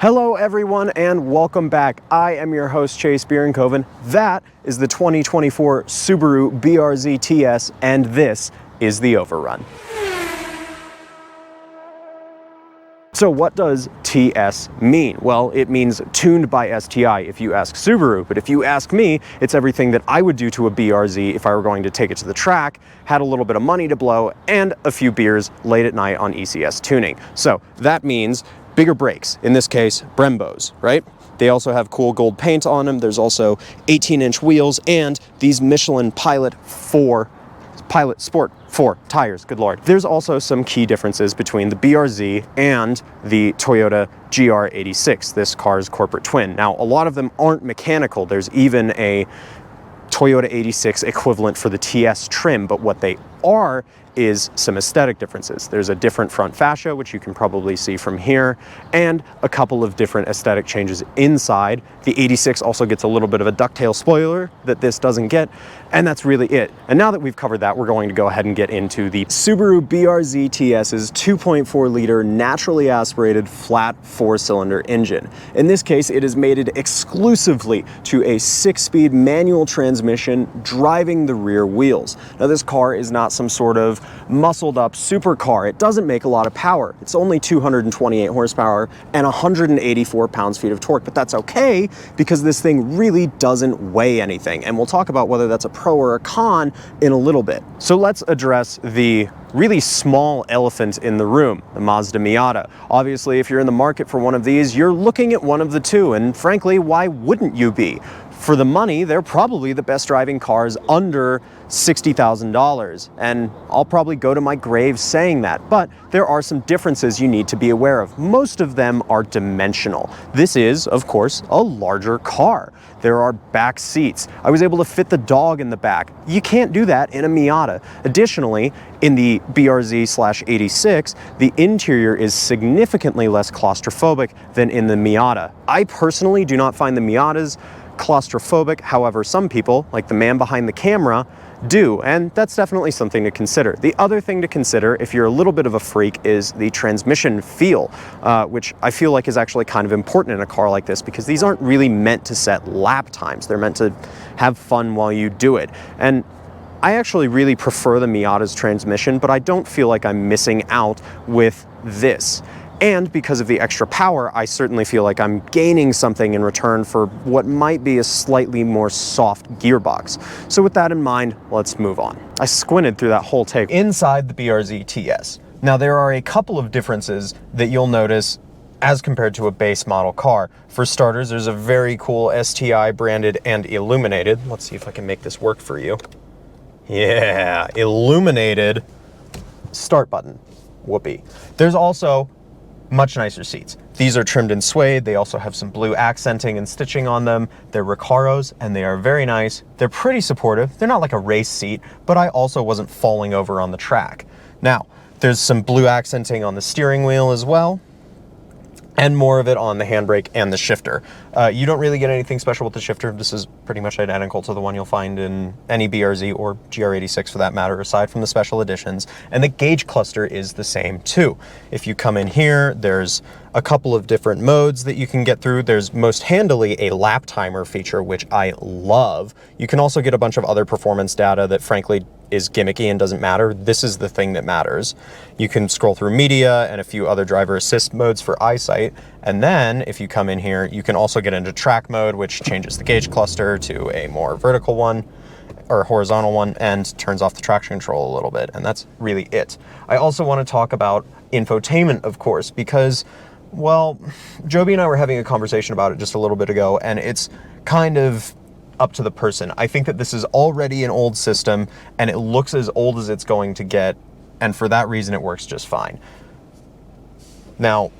Hello everyone and welcome back. I am your host Chase Bierenkoven. That is the 2024 Subaru BRZ TS and this is the Overrun. So what does TS mean? Well, it means tuned by STI if you ask Subaru, but if you ask me, it's everything that I would do to a BRZ if I were going to take it to the track, had a little bit of money to blow, and a few beers late at night on ECS tuning. So that means bigger brakes, in this case, Brembos, right? They also have cool gold paint on them. There's also 18-inch wheels and these Michelin Pilot Sport 4 tires, good lord. There's also some key differences between the BRZ and the Toyota GR86, this car's corporate twin. Now, a lot of them aren't mechanical. There's even a Toyota 86 equivalent for the TS trim, but what they are is some aesthetic differences. There's a different front fascia, which you can probably see from here, and a couple of different aesthetic changes inside. The 86 also gets a little bit of a ducktail spoiler that this doesn't get, and that's really it. And now that we've covered that, we're going to go ahead and get into the Subaru BRZ TS's 2.4 liter naturally aspirated flat 4-cylinder engine. In this case, it is mated exclusively to a 6-speed manual transmission driving the rear wheels. Now, this car is not some sort of muscled up supercar. It doesn't make a lot of power. It's only 228 horsepower and 184 pounds-feet of torque, but that's okay because this thing really doesn't weigh anything. And we'll talk about whether that's a pro or a con in a little bit. So let's address the really small elephant in the room, the Mazda Miata. Obviously, if you're in the market for one of these, you're looking at one of the two, and frankly, why wouldn't you be? For the money, they're probably the best driving cars under $60,000, and I'll probably go to my grave saying that, but there are some differences you need to be aware of. Most of them are dimensional. This is, of course, a larger car. There are back seats. I was able to fit the dog in the back. You can't do that in a Miata. Additionally, in the BRZ/86, the interior is significantly less claustrophobic than in the Miata. I personally do not find the Miatas claustrophobic. However, some people, like the man behind the camera, do, and that's definitely something to consider. The other thing to consider, if you're a little bit of a freak, is the transmission feel, which I feel like is actually kind of important in a car like this because these aren't really meant to set lap times. They're meant to have fun while you do it. And I actually really prefer the Miata's transmission, but I don't feel like I'm missing out with this. And because of the extra power, I certainly feel like I'm gaining something in return for what might be a slightly more soft gearbox. So with that in mind, let's move on. I squinted through that whole take. Inside the BRZ TS. Now, there are a couple of differences that you'll notice as compared to a base model car. For starters, there's a very cool STI branded and illuminated. Let's see if I can make this work for you. Yeah, illuminated start button. Whoopee. There's also much nicer seats. These are trimmed in suede. They also have some blue accenting and stitching on them. They're Recaros and they are very nice. They're pretty supportive. They're not like a race seat, but I also wasn't falling over on the track. Now, there's some blue accenting on the steering wheel as well, and more of it on the handbrake and the shifter. You don't really get anything special with the shifter. This is pretty much identical to the one you'll find in any BRZ or GR86 for that matter, aside from the special editions. And the gauge cluster is the same too. If you come in here, there's a couple of different modes that you can get through. There's most handily a lap timer feature, which I love. You can also get a bunch of other performance data that frankly is gimmicky and doesn't matter. This is the thing that matters. You can scroll through media and a few other driver assist modes for eyesight. And then if you come in here, you can also get into track mode, which changes the gauge cluster to a more vertical one or horizontal one and turns off the traction control a little bit. And that's really it. I also want to talk about infotainment, of course, because, well, Joby and I were having a conversation about it just a little bit ago, and it's kind of up to the person. I think that this is already an old system and it looks as old as it's going to get, and for that reason it works just fine. Now,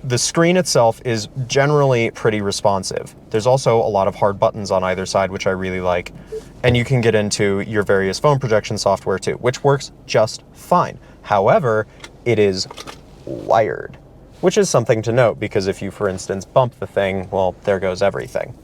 the screen itself is generally pretty responsive. There's also a lot of hard buttons on either side, which I really like, and you can get into your various phone projection software too, which works just fine. However, it is wired, which is something to note because if you, for instance, bump the thing, well, there goes everything.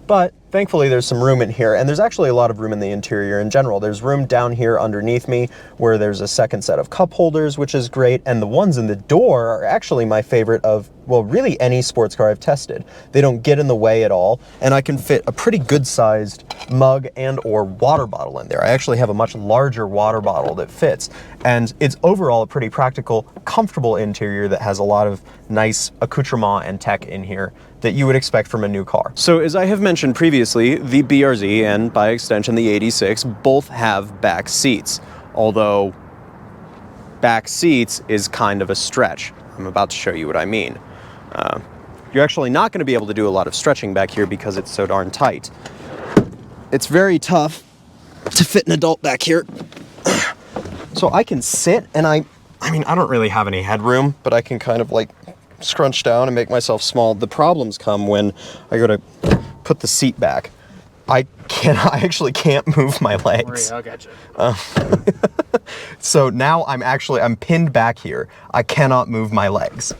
But thankfully there's some room in here, and there's actually a lot of room in the interior in general. There's room down here underneath me where there's a second set of cup holders, which is great, and the ones in the door are actually my favorite of, well, really any sports car I've tested. They don't get in the way at all, and I can fit a pretty good-sized mug and or water bottle in there. I actually have a much larger water bottle that fits, and it's overall a pretty practical, comfortable interior that has a lot of nice accoutrement and tech in here that you would expect from a new car. So as I have mentioned previously, the BRZ and by extension the 86 both have back seats, although back seats is kind of a stretch. I'm about to show you what I mean. You're actually not going to be able to do a lot of stretching back here because it's so darn tight. It's very tough to fit an adult back here. So I can sit, and I mean, I don't really have any headroom, but I can kind of like scrunch down and make myself small. The problems come when I go to put the seat back. I actually can't move my legs. I'll get you. So now I'm pinned back here. I cannot move my legs.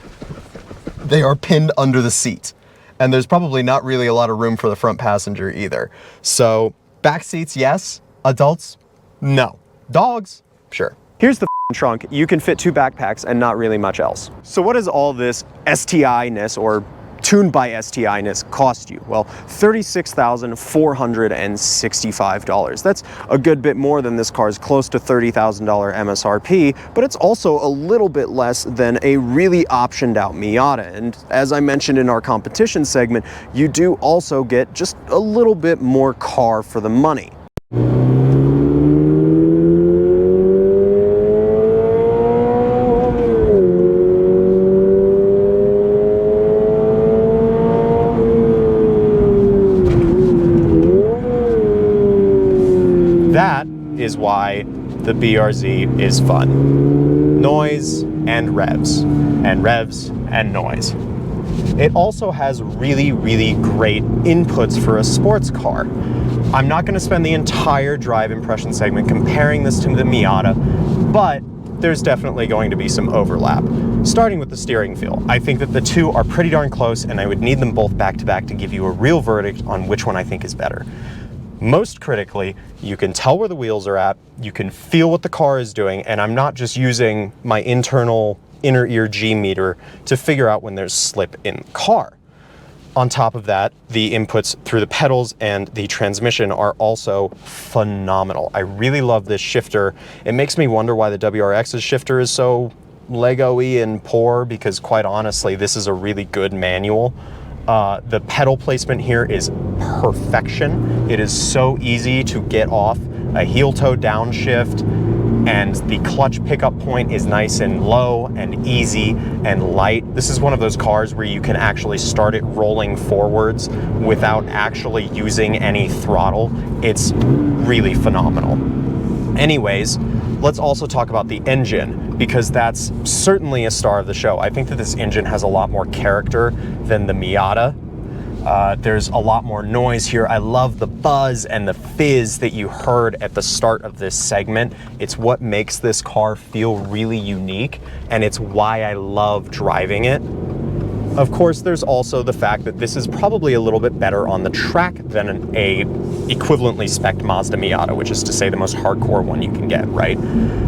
They are pinned under the seat. And there's probably not really a lot of room for the front passenger either. So back seats, yes. Adults, no. Dogs, sure. Here's the trunk. You can fit 2 backpacks and not really much else. So what does all this STI-ness or tuned by STI-ness cost you? Well, $36,465. That's a good bit more than this car's close to $30,000 MSRP, but it's also a little bit less than a really optioned out Miata. And as I mentioned in our competition segment, you do also get just a little bit more car for the money. That is why the BRZ is fun. Noise and revs and noise. It also has really, really great inputs for a sports car. I'm not going to spend the entire drive impression segment comparing this to the Miata, but there's definitely going to be some overlap. Starting with the steering feel, I think that the two are pretty darn close, and I would need them both back to back to give you a real verdict on which one I think is better. Most critically, you can tell where the wheels are at, you can feel what the car is doing, and I'm not just using my internal inner ear G meter to figure out when there's slip in the car. On top of that, the inputs through the pedals and the transmission are also phenomenal. I really love this shifter. It makes me wonder why the WRX's shifter is so Lego-y and poor, because quite honestly, this is a really good manual. The pedal placement here is perfection. It is so easy to get off a heel-toe downshift, and the clutch pickup point is nice and low and easy and light. This is one of those cars where you can actually start it rolling forwards without actually using any throttle. It's really phenomenal. Anyways, let's also talk about the engine, because that's certainly a star of the show. I think that this engine has a lot more character than the Miata. There's a lot more noise here. I love the buzz and the fizz that you heard at the start of this segment. It's what makes this car feel really unique, and it's why I love driving it. Of course, there's also the fact that this is probably a little bit better on the track than a equivalently spec'd Mazda Miata, which is to say the most hardcore one you can get, right?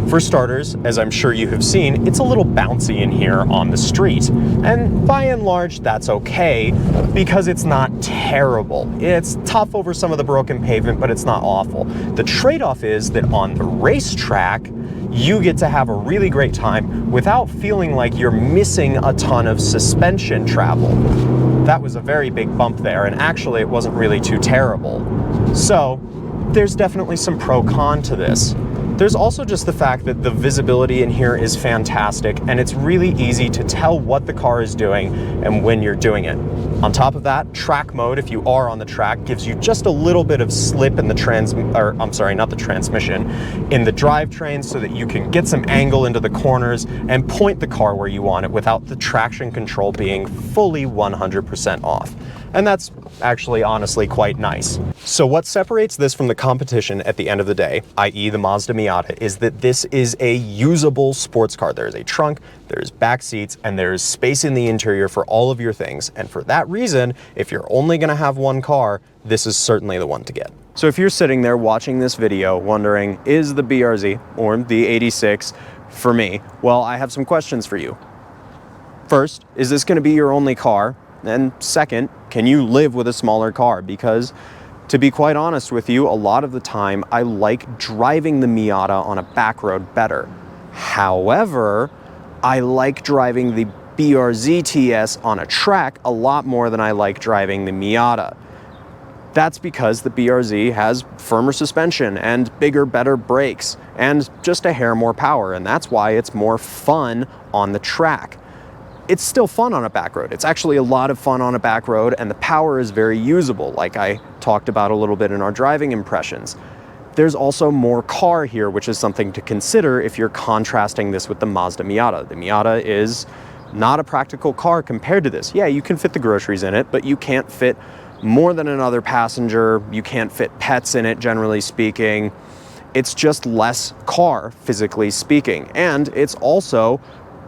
For starters, as I'm sure you have seen, it's a little bouncy in here on the street. And by and large, that's okay, because it's not terrible. It's tough over some of the broken pavement, but it's not awful. The trade-off is that on the racetrack, you get to have a really great time without feeling like you're missing a ton of suspension travel. That was a very big bump there, and actually it wasn't really too terrible. So there's definitely some pro-con to this. There's also just the fact that the visibility in here is fantastic, and it's really easy to tell what the car is doing and when you're doing it. On top of that, track mode, if you are on the track, gives you just a little bit of slip in the transmission, in the drivetrain, so that you can get some angle into the corners and point the car where you want it without the traction control being fully 100% off. and that's actually honestly quite nice. So what separates this from the competition at the end of the day, i.e. the Mazda Miata, is that this is a usable sports car. There's a trunk, there's back seats, and there's space in the interior for all of your things. And for that reason, if you're only gonna have one car, this is certainly the one to get. So if you're sitting there watching this video wondering, is the BRZ or the 86 for me? Well, I have some questions for you. First, is this gonna be your only car? And second, can you live with a smaller car? Because to be quite honest with you, a lot of the time I like driving the Miata on a back road better. However, I like driving the BRZ TS on a track a lot more than I like driving the Miata. That's because the BRZ has firmer suspension and bigger, better brakes and just a hair more power, and that's why it's more fun on the track. It's still fun on a back road. It's actually a lot of fun on a back road, and the power is very usable, like I talked about a little bit in our driving impressions. There's also more car here, which is something to consider if you're contrasting this with the Mazda Miata. The Miata is not a practical car compared to this. Yeah, you can fit the groceries in it, but you can't fit more than another passenger. You can't fit pets in it, generally speaking. It's just less car, physically speaking. And it's also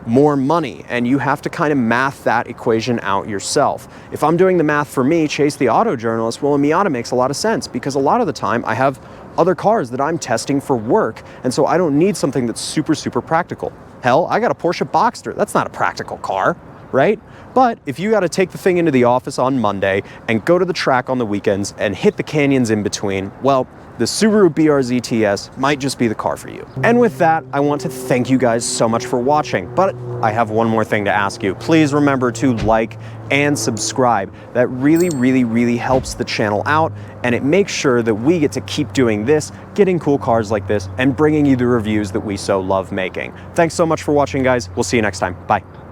more money, and you have to kind of math that equation out yourself. If I'm doing the math for me, Chase the auto journalist, well, a Miata makes a lot of sense because a lot of the time I have other cars that I'm testing for work, and so I don't need something that's super, super practical. Hell, I got a Porsche Boxster. That's not a practical car, right? But if you got to take the thing into the office on Monday and go to the track on the weekends and hit the canyons in between, well, the Subaru BRZ TS might just be the car for you. And with that, I want to thank you guys so much for watching, but I have one more thing to ask you. Please remember to like and subscribe. That really, really, really helps the channel out, and it makes sure that we get to keep doing this, getting cool cars like this, and bringing you the reviews that we so love making. Thanks so much for watching, guys. We'll see you next time. Bye.